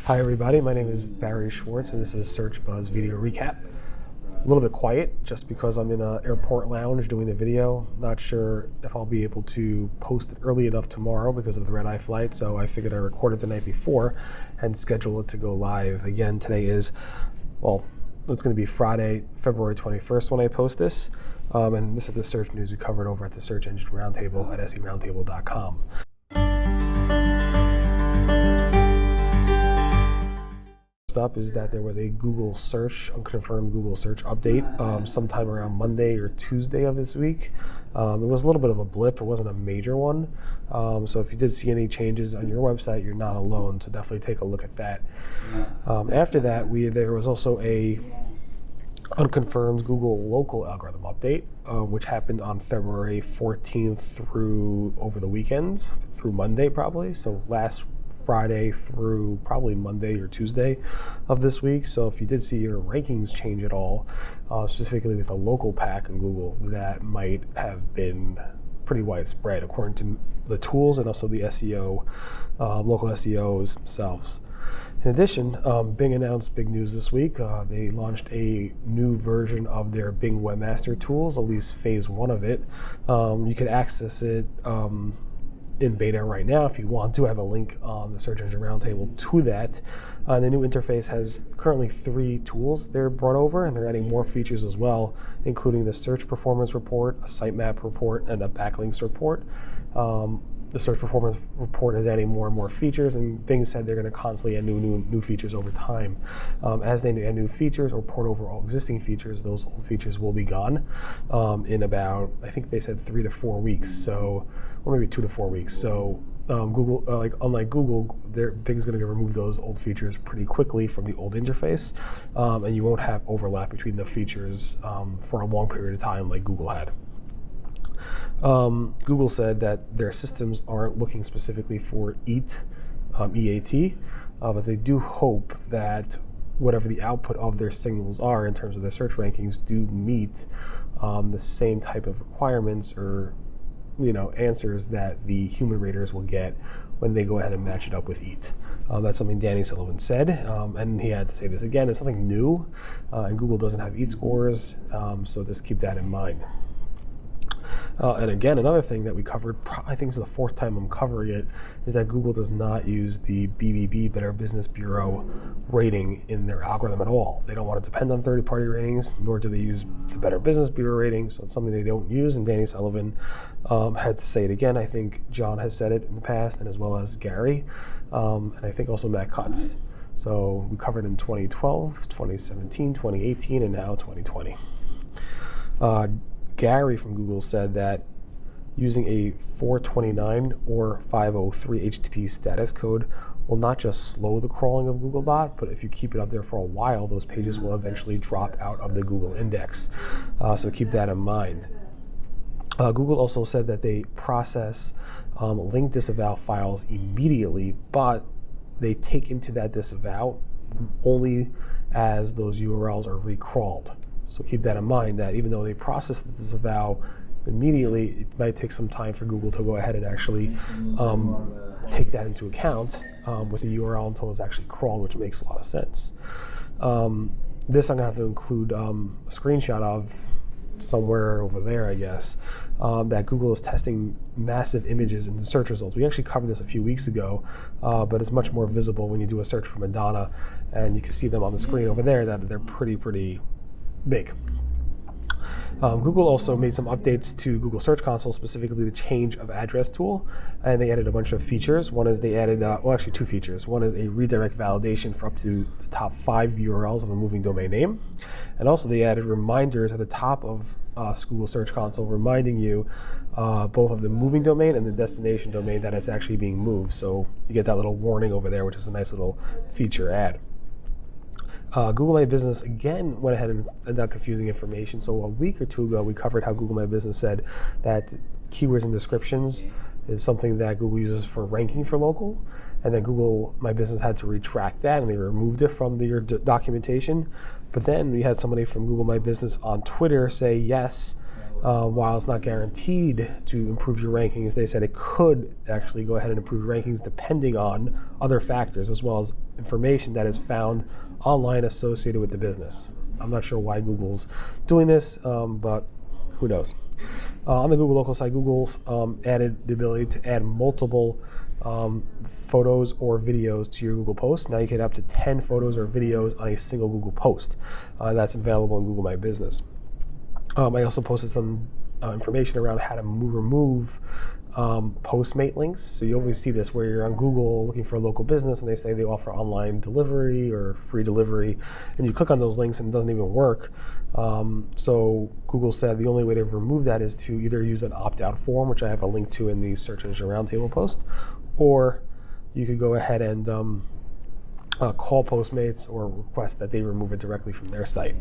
Hi everybody, my name is Barry Schwartz and this is Search Buzz Video Recap. A little bit quiet just because I'm in an airport lounge doing the video. Not sure if I'll be able to post it early enough tomorrow because of the red-eye flight, so I figured I'd record it the night before and schedule it to go live. Again, today is, it's going to be Friday, February 21st when I post this. And this is the search news we covered over at the Search Engine Roundtable at seroundtable.com. Up is that there was a Google search, unconfirmed Google search update sometime around Monday or Tuesday of this week. It was a little bit of a blip. It wasn't a major one. So if you did see any changes on your website, you're not alone. So definitely take a look at that. After that, there was also a unconfirmed Google local algorithm update, which happened on February 14th through over the weekend, through Monday probably. So last Friday through probably Monday or Tuesday of this week. So if you did see your rankings change at all, specifically with a local pack in Google, that might have been pretty widespread according to the tools and also the SEO, local SEOs themselves. In addition, Bing announced big news this week. They launched a new version of their Bing Webmaster tools, at least phase one of it. You could access it in beta right now if you want to. Have a link on the Search Engine Roundtable to that. The new interface has currently 3 tools they're brought over, and they're adding more features as well, including the search performance report, a sitemap report, and a backlinks report. The search performance report is adding more and more features, and Bing said they're going to constantly add new features over time. As they add new features or port over all existing features, those old features will be gone in about, I think they said 3 to 4 weeks, or maybe 2 to 4 weeks. So Google, unlike Google, Bing's going to remove those old features pretty quickly from the old interface, and you won't have overlap between the features for a long period of time like Google had. Google said that their systems aren't looking specifically for EAT, but they do hope that whatever the output of their signals are in terms of their search rankings do meet the same type of requirements or answers that the human raters will get when they go ahead and match it up with EAT. That's something Danny Sullivan said, and he had to say this again. It's something new, and Google doesn't have EAT scores, so just keep that in mind. And again, another thing that we covered, I think this is the 4th time I'm covering it, is that Google does not use the BBB, Better Business Bureau rating in their algorithm at all. They don't want to depend on third-party ratings, nor do they use the Better Business Bureau rating, so it's something they don't use, and Danny Sullivan had to say it again. I think John has said it in the past, and as well as Gary, and I think also Matt Cutts. So we covered in 2012, 2017, 2018, and now 2020. Gary from Google said that using a 429 or 503 HTTP status code will not just slow the crawling of Googlebot, but if you keep it up there for a while, those pages will eventually drop out of the Google index. So keep that in mind. Google also said that they process link disavow files immediately, but they take into that disavow only as those URLs are recrawled. So keep that in mind, that even though they process the disavow immediately, it might take some time for Google to go ahead and actually take that into account with the URL until it's actually crawled, which makes a lot of sense. This I'm going to have to include a screenshot of somewhere over there, I guess, that Google is testing massive images in the search results. We actually covered this a few weeks ago, but it's much more visible when you do a search for Madonna, and you can see them on the screen over there, that they're pretty big. Google also made some updates to Google Search Console, specifically the change of address tool, and they added a bunch of features. One is they added, actually 2 features. One is a redirect validation for up to the top 5 URLs of a moving domain name, and also they added reminders at the top of Google Search Console reminding you both of the moving domain and the destination domain that it's actually being moved. So you get that little warning over there, which is a nice little feature add. Google My Business again went ahead and sent out confusing information. So a week or 2 ago, we covered how Google My Business said that keywords and descriptions is something that Google uses for ranking for local, and then Google My Business had to retract that, and they removed it from their documentation. But then we had somebody from Google My Business on Twitter say, yes, While it's not guaranteed to improve your rankings, they said it could actually go ahead and improve rankings depending on other factors, as well as information that is found online associated with the business. I'm not sure why Google's doing this, but who knows. On the Google local side, Google's added the ability to add multiple photos or videos to your Google post. Now you can have up to 10 photos or videos on a single Google post. That's available in Google My Business. I also posted some information around how to remove Postmate links. So you always see this where you're on Google looking for a local business and they say they offer online delivery or free delivery, and you click on those links and it doesn't even work. So Google said the only way to remove that is to either use an opt-out form, which I have a link to in the Search Engine Roundtable post, or you could go ahead and call Postmates or request that they remove it directly from their site.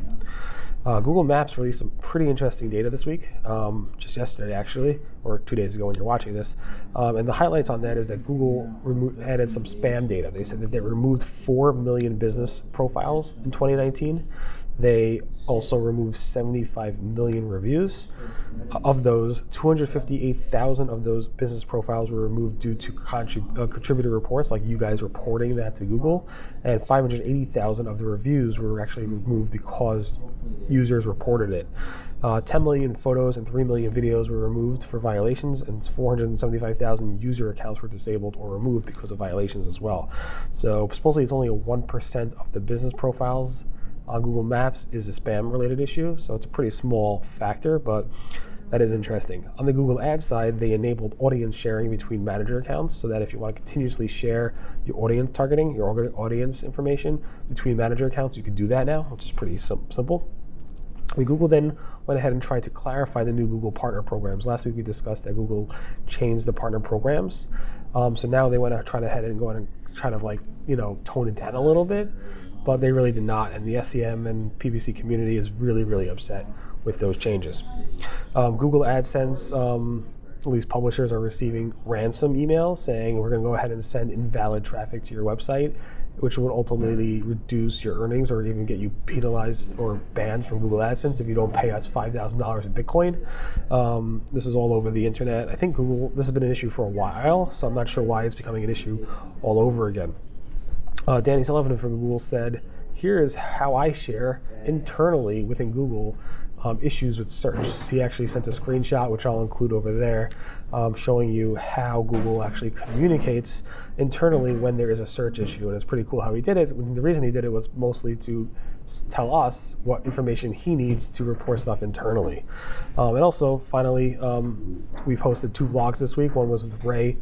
Google Maps released some pretty interesting data this week, just yesterday actually, or 2 days ago when you're watching this. And the highlights on that is that Google added some spam data. They said that they removed 4 million business profiles in 2019. They also removed 75 million reviews. Of those, 258,000 of those business profiles were removed due to contributor reports, like you guys reporting that to Google, and 580,000 of the reviews were actually removed because users reported it. 10 million photos and 3 million videos were removed for violations, and 475,000 user accounts were disabled or removed because of violations as well. So supposedly it's only 1% of the business profiles on Google Maps is a spam-related issue, so it's a pretty small factor, but that is interesting. On the Google Ads side, they enabled audience sharing between manager accounts so that if you want to continuously share your audience targeting, your audience information between manager accounts, you can do that now, which is pretty simple. And Google then went ahead and tried to clarify the new Google partner programs. Last week we discussed that Google changed the partner programs. So now they went to try to head and go in and kind of tone it down a little bit, but they really did not. And the SEM and PPC community is really, really upset with those changes. Google AdSense, at least publishers are receiving ransom emails saying we're going to go ahead and send invalid traffic to your website, which would ultimately reduce your earnings or even get you penalized or banned from Google AdSense if you don't pay us $5,000 in Bitcoin. This is all over the internet. I think this has been an issue for a while, so I'm not sure why it's becoming an issue all over again. Danny Sullivan from Google said, here is how I share internally within Google issues with search. He actually sent a screenshot, which I'll include over there, showing you how Google actually communicates internally when there is a search issue. And it's pretty cool how he did it. The reason he did it was mostly to tell us what information he needs to report stuff internally. And also, finally, we posted 2 vlogs this week. One was with Rhea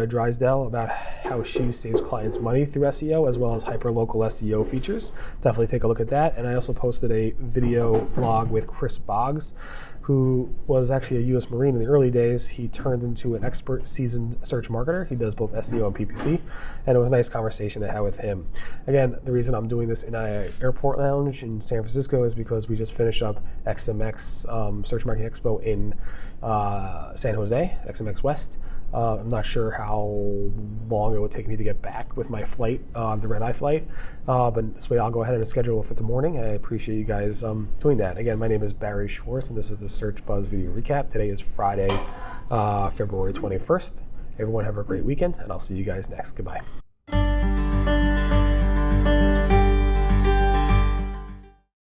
Drysdale, about how she saves clients money through SEO, as well as hyperlocal SEO features. Definitely take a look at that. And I also posted a video vlog with Chris Boggs, who was actually a U.S. Marine in the early days. He turned into an expert, seasoned search marketer. He does both SEO and PPC, and it was a nice conversation to have with him. Again, the reason I'm doing this in an airport lounge in San Francisco is because we just finished up XMX Search Marketing Expo in San Jose, XMX West. I'm not sure how long it would take me to get back with my flight, the red-eye flight, but this way I'll go ahead and schedule it for the morning. I appreciate you guys doing that. Again, my name is Barry Schwartz, and this is the Search Buzz video recap. Today is Friday, February 21st. Everyone have a great weekend, and I'll see you guys next. Goodbye.